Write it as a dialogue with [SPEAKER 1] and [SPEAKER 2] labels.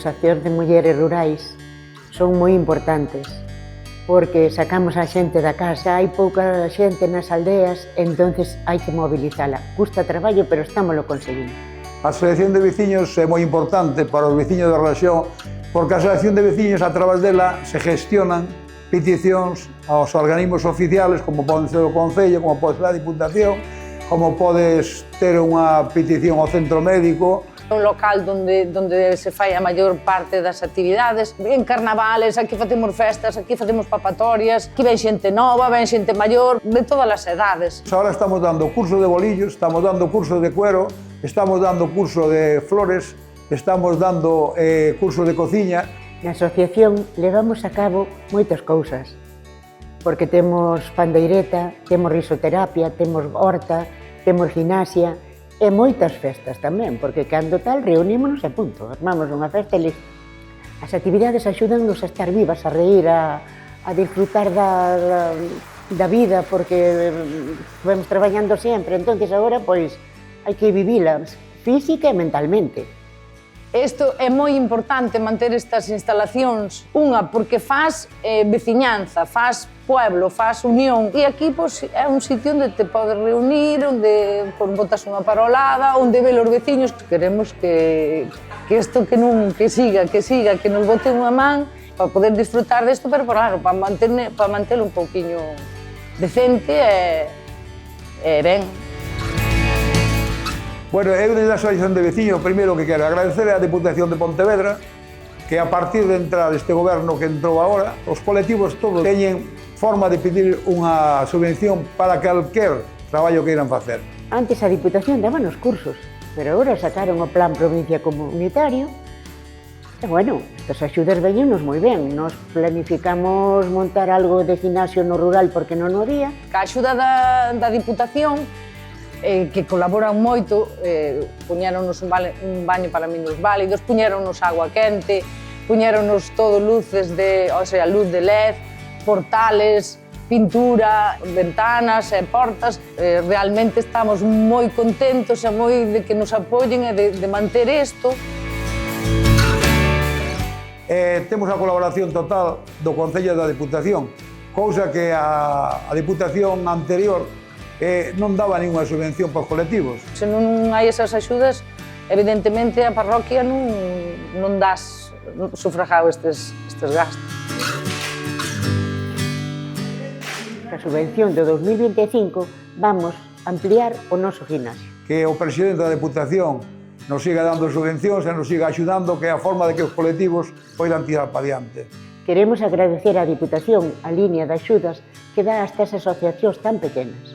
[SPEAKER 1] as accións de mulleres rurais son moi importantes, porque sacamos a xente da casa, hai pouca xente nas aldeas, entonces hai que mobilizala. Custa traballo, pero estámoslo conseguindo.
[SPEAKER 2] A Asociación de Veciños é moi importante para os veciños da rexión, porque a Asociación de Veciños, a través dela, se gestionan peticións aos organismos oficiales, como pode ser o Concello, como pode ser a Diputación, como podes ter unha petición ao centro médico.
[SPEAKER 3] Un local donde se fai a maior parte das actividades. En carnavales, aquí facemos festas, aquí facemos papatorias, aquí ven xente nova, ven xente maior, de todas as edades.
[SPEAKER 2] Ahora estamos dando curso de bolillos, estamos dando curso de cuero, estamos dando curso de flores, estamos dando curso de cociña.
[SPEAKER 1] Na asociación levamos a cabo moitas cousas, porque temos pandeireta, temos risoterapia, temos horta, temos gimnasia, e moitas festas tamén, porque cando tal reunímonos e punto, armamos unha festa e listo. As actividades axúdannos a estar vivas, a reír, a disfrutar da vida, porque vamos traballando sempre, entonces agora pois hai que vivila física e mentalmente.
[SPEAKER 3] Isto é moi importante manter estas instalacións, unha porque faz veciñanza, faz pueblo, faz unión, e aquí pois, é un sitio onde te podes reunir, onde botas unha parolada, onde ve os veciños. Queremos que isto que siga, que nos bote unha man para poder disfrutar disto, pero claro, para mantelo un pouquiño decente e ben.
[SPEAKER 2] Bueno, eu desde a Asociación de Veciños, o primeiro que quero agradecer é a Diputación de Pontevedra, que a partir de entrar este goberno que entrou agora, os colectivos todos teñen forma de pedir unha subvención para calquer traballo que queiran facer.
[SPEAKER 1] Antes a Diputación daba nos cursos, pero agora sacaron o Plan Provincia Comunitario, e bueno, estas axudas veñenos moi ben. Nos planificamos montar algo de gimnasio no rural porque non o había.
[SPEAKER 3] A axuda da Diputación, que colaboran moito, puñéronos un baño para niños válidos, puñéronos agua quente, puñéronos todo luces luz de LED, portales, pintura, ventanas e portas. Realmente estamos moi contentos e moi de que nos apoyen e de manter isto.
[SPEAKER 2] Temos a colaboración total do Concello e da Diputación, cousa que a Diputación anterior non daba ninguna subvención para os colectivos.
[SPEAKER 3] Se non hai esas axudas, evidentemente a parroquia non das sufragado estes gastos.
[SPEAKER 1] A subvención de 2025 vamos ampliar o noso gimnasio.
[SPEAKER 2] Que o presidente da Diputación nos siga dando subvencións e nos siga axudando, que é a forma de que os colectivos poidan tirar para diante.
[SPEAKER 1] Queremos agradecer á Diputación a línea de axudas que dá a estas asociacións tan pequenas.